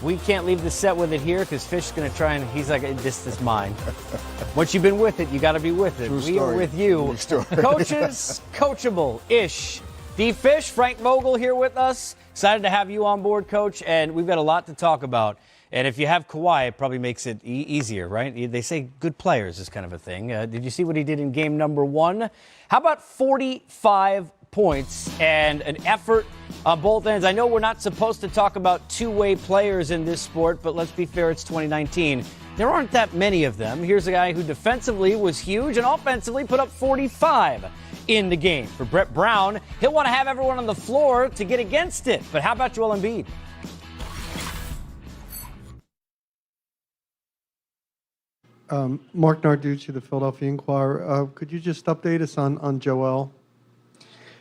We can't leave the set with it here because Fish's going to try and he's like, this is mine. Once you've been with it, you got to be with it. True We story. are with you. Coaches, coachable-ish. D-Fish, Frank Vogel here with us. Excited to have you on board, Coach, and we've got a lot to talk about. And if you have Kawhi, it probably makes it easier, right? They say good players is kind of a thing. Did you see what he did in game number 1? How about 45 points and an effort on both ends? I know we're not supposed to talk about two-way players in this sport, but let's be fair, it's 2019. There aren't that many of them. Here's a guy who defensively was huge and offensively put up 45 in the game. For Brett Brown, he'll want to have everyone on the floor to get against it. But how about Joel Embiid? Mark Narducci, the Philadelphia Inquirer. Could you just update us on Joel?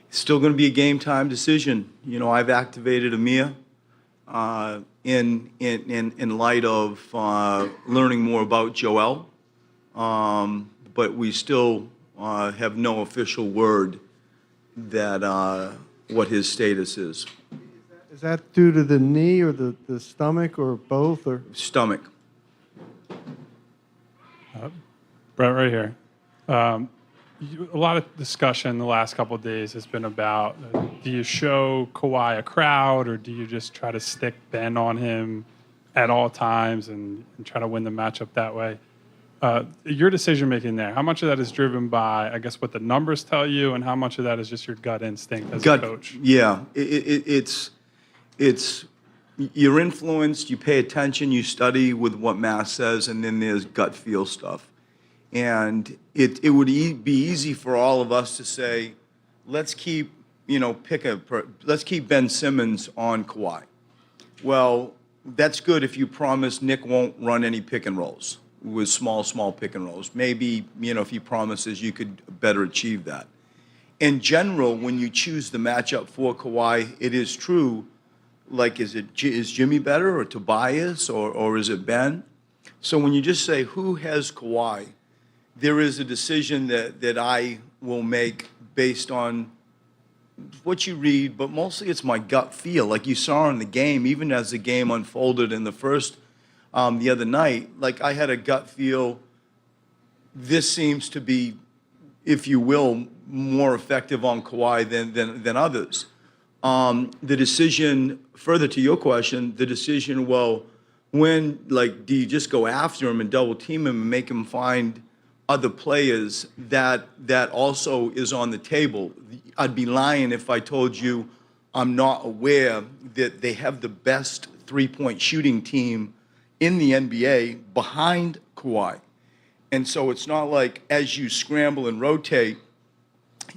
It's still going to be a game time decision. You know, I've activated Amir in light of learning more about Joel, but we still have no official word that what his status is. Is that due to the knee or the stomach or both? Or Stomach. Brett, right here. A lot of discussion the last couple of days has been about do you show Kawhi a crowd or do you just try to stick Ben on him at all times and try to win the matchup that way? Your decision-making there, how much of that is driven by, I guess, what the numbers tell you, and how much of that is just your gut instinct as a coach? Yeah, it's you're influenced, you pay attention, you study with what math says, and then there's gut feel stuff. And it would be easy for all of us to say, let's keep, let's keep Ben Simmons on Kawhi. Well, that's good if you promise Nick won't run any pick and rolls with small pick and rolls. Maybe, if he promises you could better achieve that. In general, when you choose the matchup for Kawhi, it is true, like, is Jimmy better or Tobias or is it Ben? So when you just say, who has Kawhi, there is a decision that I will make based on what you read, but mostly it's my gut feel. Like you saw in the game, even as the game unfolded in the first, the other night, like I had a gut feel, this seems to be, if you will, more effective on Kawhi than others. The decision, further to your question, the decision, well, when, like, do you just go after him and double team him and make him find other players that also is on the table? I'd be lying if I told you I'm not aware that they have the best three-point shooting team in the NBA behind Kawhi. And so it's not like as you scramble and rotate,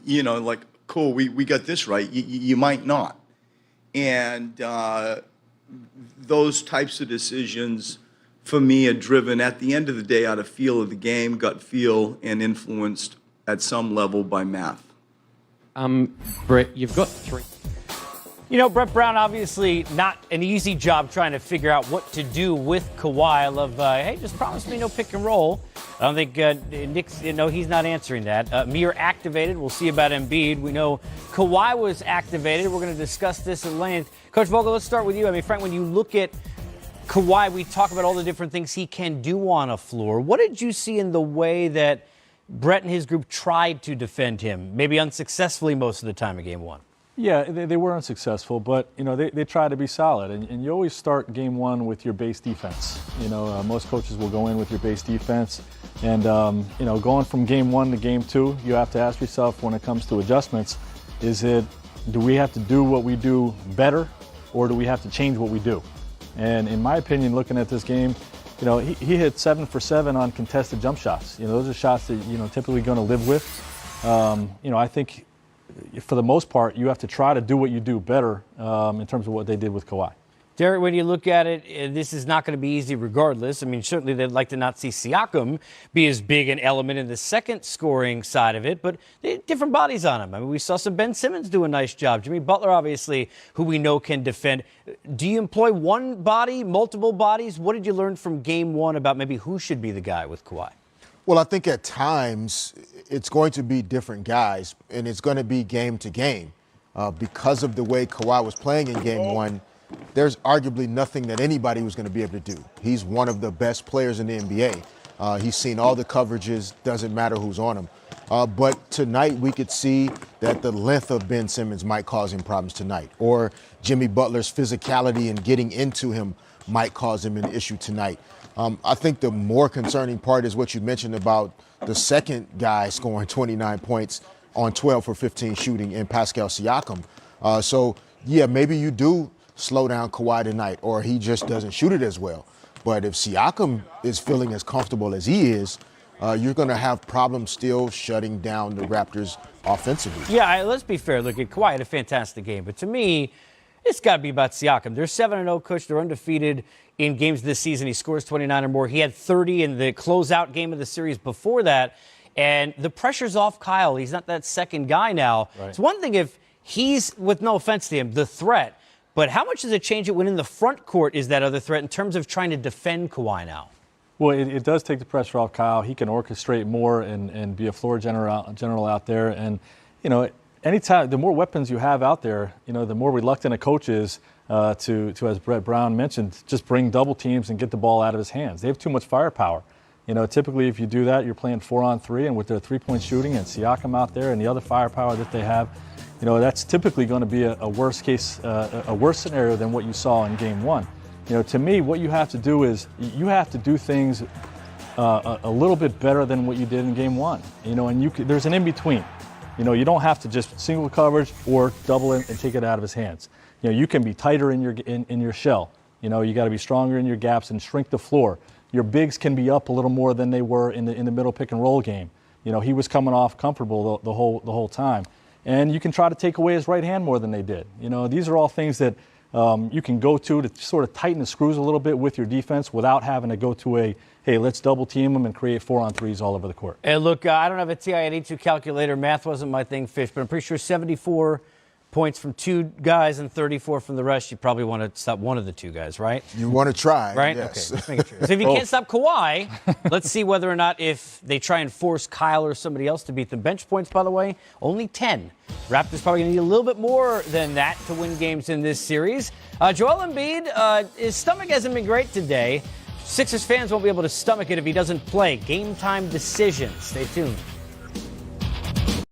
like, cool, we got this right. You might not. And those types of decisions, for me, are driven at the end of the day out of feel of the game, gut feel, and influenced at some level by math. Brett, you've got 3. Brett Brown, obviously not an easy job trying to figure out what to do with Kawhi. I love, hey, just promise me no pick and roll. I don't think Nick's, he's not answering that. Amir activated. We'll see about Embiid. We know Kawhi was activated. We're going to discuss this at length. Coach Vogel, let's start with you. I mean, Frank, when you look at Kawhi, we talk about all the different things he can do on a floor. What did you see in the way that Brett and his group tried to defend him, maybe unsuccessfully most of the time in Game 1? Yeah, they were unsuccessful, but, they tried to be solid. And you always start Game 1 with your base defense. Most coaches will go in with your base defense. And, going from Game 1 to Game 2, you have to ask yourself when it comes to adjustments, do we have to do what we do better, or do we have to change what we do? And in my opinion, looking at this game, he hit 7 for 7 on contested jump shots. Those are shots that, typically going to live with. I think for the most part, you have to try to do what you do better in terms of what they did with Kawhi. Derek, when you look at it, this is not going to be easy regardless. I mean, certainly they'd like to not see Siakam be as big an element in the second scoring side of it, but they had different bodies on him. I mean, we saw some Ben Simmons do a nice job. Jimmy Butler, obviously, who we know can defend. Do you employ one body, multiple bodies? What did you learn from Game 1 about maybe who should be the guy with Kawhi? Well, I think at times it's going to be different guys, and it's going to be game to game. Because of the way Kawhi was playing in Game 1, there's arguably nothing that anybody was going to be able to do. He's one of the best players in the NBA. He's seen all the coverages, doesn't matter who's on him. But tonight we could see that the length of Ben Simmons might cause him problems tonight, or Jimmy Butler's physicality and getting into him might cause him an issue tonight. I think the more concerning part is what you mentioned about the second guy scoring 29 points on 12 for 15 shooting in Pascal Siakam. So, yeah, maybe you do slow down Kawhi tonight, or he just doesn't shoot it as well. But if Siakam is feeling as comfortable as he is, you're going to have problems still shutting down the Raptors offensively. Yeah, let's be fair. Look, Kawhi had a fantastic game. But to me, it's got to be about Siakam. They're 7-0, Coach. They're undefeated in games this season. He scores 29 or more. He had 30 in the closeout game of the series before that. And the pressure's off Kyle. He's not that second guy now. Right. It's one thing if he's, with no offense to him, the threat. But how much does it change it when in the front court is that other threat in terms of trying to defend Kawhi now? Well, it does take the pressure off Kyle. He can orchestrate more and be a floor general out there. And, anytime, the more weapons you have out there, the more reluctant a coach is to, as Brett Brown mentioned, just bring double teams and get the ball out of his hands. They have too much firepower. Typically if you do that, you're playing 4-on-3, and with their three-point shooting and Siakam out there and the other firepower that they have, that's typically going to be a worse scenario than what you saw in Game 1. To me, what you have to do is you have to do things a little bit better than what you did in Game 1. And there's an in-between. You don't have to just single coverage or double it and take it out of his hands. You can be tighter in your shell. You got to be stronger in your gaps and shrink the floor. Your bigs can be up a little more than they were in the middle pick and roll game. He was coming off comfortable the whole time. And you can try to take away his right hand more than they did. These are all things that you can go to sort of tighten the screws a little bit with your defense without having to go to hey, let's double team them and create 4-on-3s all over the court. And look, I don't have a TI-82 calculator. Math wasn't my thing, Fish, but I'm pretty sure 74 points from two guys and 34 from the rest. You probably want to stop one of the two guys, right? You want to try, right? Yes. Okay, just making sure. So if you can't stop Kawhi, let's see whether or not if they try and force Kyle or somebody else to beat them. Bench points, by the way, only 10. Raptors probably going to need a little bit more than that to win games in this series. Joel Embiid, his stomach hasn't been great today. Sixers fans won't be able to stomach it if he doesn't play. Game time decision. Stay tuned.